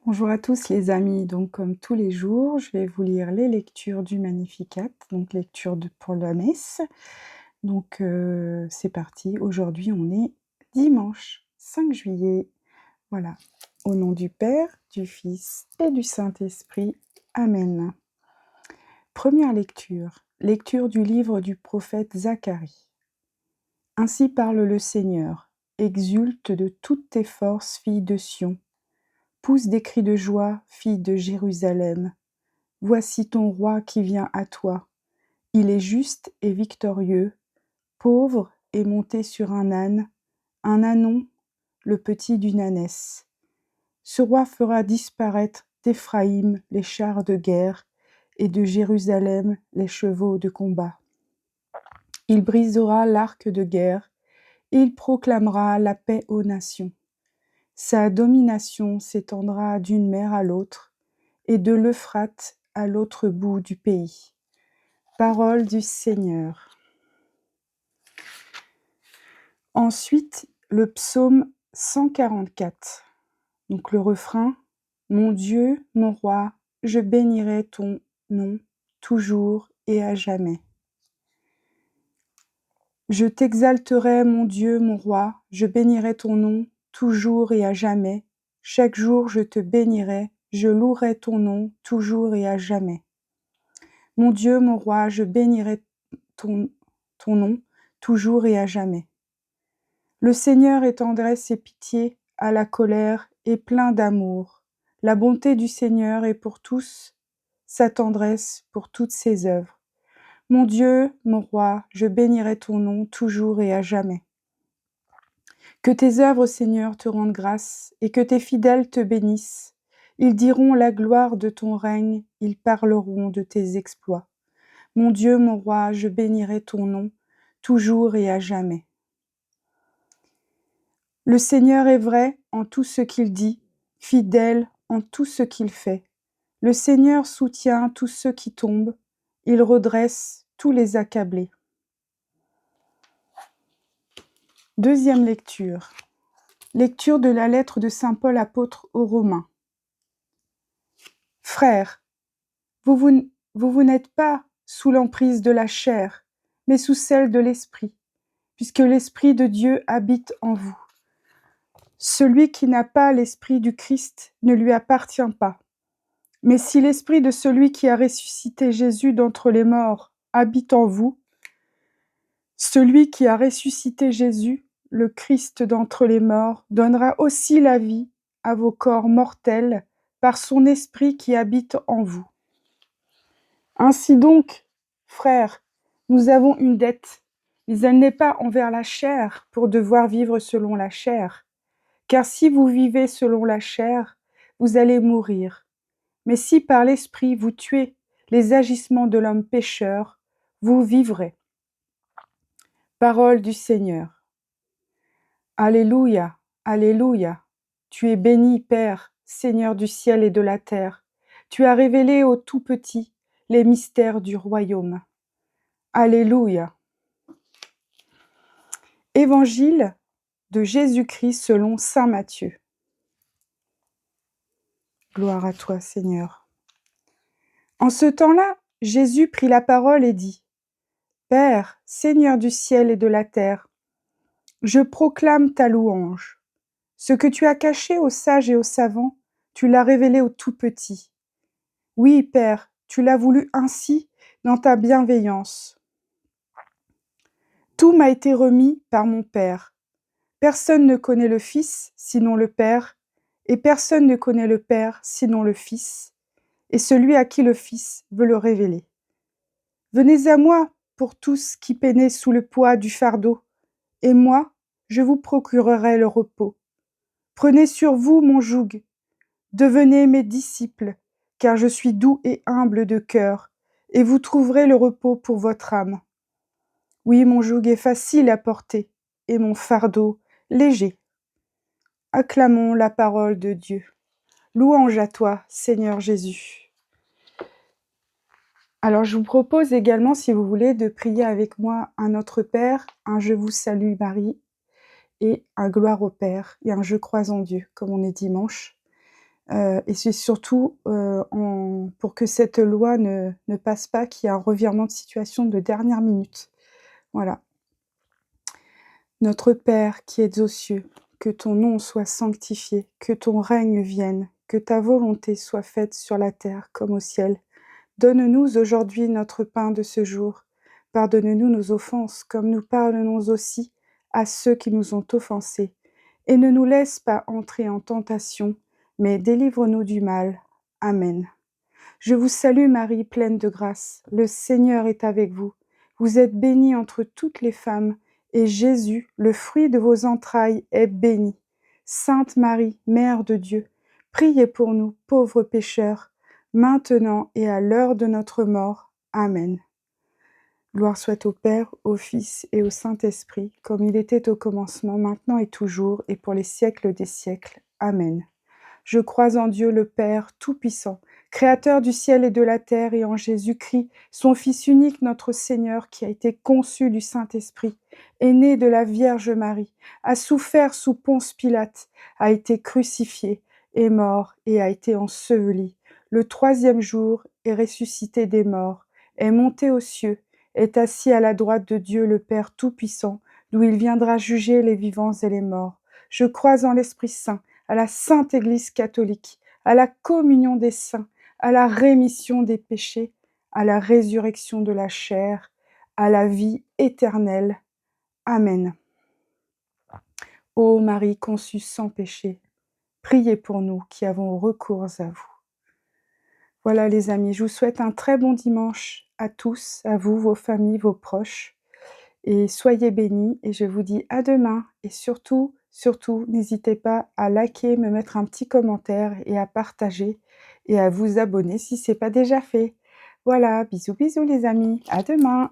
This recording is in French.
Bonjour à tous les amis, donc comme tous les jours, je vais vous lire les lectures du Magnificat, donc lecture pour la messe. Donc c'est parti, aujourd'hui on est dimanche 5 juillet. Voilà, au nom du Père, du Fils et du Saint-Esprit. Amen. Première lecture, lecture du livre du prophète Zacharie. Ainsi parle le Seigneur, exulte de toutes tes forces, fille de Sion. Pousse des cris de joie, fille de Jérusalem. Voici ton roi qui vient à toi. Il est juste et victorieux, pauvre et monté sur un ânon, le petit d'une ânesse. Ce roi fera disparaître d'Éphraïm les chars de guerre et de Jérusalem les chevaux de combat. Il brisera l'arc de guerre et il proclamera la paix aux nations. Sa domination s'étendra d'une mer à l'autre et de l'Euphrate à l'autre bout du pays. Parole du Seigneur. Ensuite, le psaume 144. Donc le refrain. Mon Dieu, mon roi, je bénirai ton nom toujours et à jamais. Je t'exalterai, mon Dieu, mon roi, je bénirai ton nom toujours et à jamais. Chaque jour je te bénirai, je louerai ton nom toujours et à jamais. Mon Dieu, mon roi, je bénirai ton nom toujours et à jamais. Le Seigneur est tendresse et pitié, à la colère et plein d'amour. La bonté du Seigneur est pour tous, sa tendresse pour toutes ses œuvres. Mon Dieu, mon roi, je bénirai ton nom toujours et à jamais. Que tes œuvres, Seigneur, te rendent grâce et que tes fidèles te bénissent. Ils diront la gloire de ton règne, ils parleront de tes exploits. Mon Dieu, mon roi, je bénirai ton nom toujours et à jamais. Le Seigneur est vrai en tout ce qu'il dit, fidèle en tout ce qu'il fait. Le Seigneur soutient tous ceux qui tombent, il redresse tous les accablés. Deuxième lecture. Lecture de la lettre de saint Paul apôtre aux Romains. Frères, vous n'êtes pas sous l'emprise de la chair, mais sous celle de l'Esprit, puisque l'Esprit de Dieu habite en vous. Celui qui n'a pas l'Esprit du Christ ne lui appartient pas. Mais si l'Esprit de celui qui a ressuscité Jésus d'entre les morts habite en vous, celui qui a ressuscité Jésus, le Christ d'entre les morts, donnera aussi la vie à vos corps mortels par son Esprit qui habite en vous. Ainsi donc, frères, nous avons une dette, mais elle n'est pas envers la chair pour devoir vivre selon la chair. Car si vous vivez selon la chair, vous allez mourir. Mais si par l'Esprit vous tuez les agissements de l'homme pécheur, vous vivrez. Parole du Seigneur. Alléluia, Alléluia. Tu es béni, Père, Seigneur du ciel et de la terre. Tu as révélé aux tout petits les mystères du royaume. Alléluia. Évangile de Jésus-Christ selon saint Matthieu. Gloire à toi, Seigneur. En ce temps-là, Jésus prit la parole et dit : Père, Seigneur du ciel et de la terre, je proclame ta louange. Ce que tu as caché aux sages et aux savants, tu l'as révélé aux tout petits. Oui, Père, tu l'as voulu ainsi dans ta bienveillance. Tout m'a été remis par mon Père. Personne ne connaît le Fils sinon le Père, et personne ne connaît le Père sinon le Fils, et celui à qui le Fils veut le révéler. Venez à moi pour tous qui peinez sous le poids du fardeau, et moi, je vous procurerai le repos. Prenez sur vous mon joug, devenez mes disciples, car je suis doux et humble de cœur, et vous trouverez le repos pour votre âme. Oui, mon joug est facile à porter, et mon fardeau léger. Acclamons la parole de Dieu. Louange à toi, Seigneur Jésus. Alors je vous propose également, si vous voulez, de prier avec moi un Notre Père, un Je vous salue Marie, et un Gloire au Père, et un Je crois en Dieu, comme on est dimanche. et c'est surtout, pour que cette loi ne passe pas, qu'il y ait un revirement de situation de dernière minute. Voilà. Notre Père qui es aux cieux, que ton nom soit sanctifié, que ton règne vienne, que ta volonté soit faite sur la terre comme au ciel. Donne-nous aujourd'hui notre pain de ce jour. Pardonne-nous nos offenses, comme nous pardonnons aussi à ceux qui nous ont offensés. Et ne nous laisse pas entrer en tentation, mais délivre-nous du mal. Amen. Je vous salue Marie, pleine de grâce. Le Seigneur est avec vous. Vous êtes bénie entre toutes les femmes, et Jésus, le fruit de vos entrailles, est béni. Sainte Marie, Mère de Dieu, priez pour nous, pauvres pécheurs, maintenant et à l'heure de notre mort. Amen. Gloire soit au Père, au Fils et au Saint-Esprit, comme il était au commencement, maintenant et toujours, et pour les siècles des siècles. Amen. Je crois en Dieu le Père Tout-Puissant, Créateur du ciel et de la terre, et en Jésus-Christ, son Fils unique, notre Seigneur, qui a été conçu du Saint-Esprit, est né de la Vierge Marie, a souffert sous Ponce Pilate, a été crucifié, est mort et a été enseveli. Le troisième jour est ressuscité des morts, est monté aux cieux, est assis à la droite de Dieu le Père Tout-Puissant, d'où il viendra juger les vivants et les morts. Je crois en l'Esprit Saint, à la Sainte Église catholique, à la communion des saints, à la rémission des péchés, à la résurrection de la chair, à la vie éternelle. Amen. Ô Marie conçue sans péché, priez pour nous qui avons recours à vous. Voilà les amis, je vous souhaite un très bon dimanche à tous, à vous, vos familles, vos proches, et soyez bénis, et je vous dis à demain, et surtout, n'hésitez pas à liker, me mettre un petit commentaire, et à partager, et à vous abonner si ce n'est pas déjà fait. Voilà, bisous bisous les amis, à demain.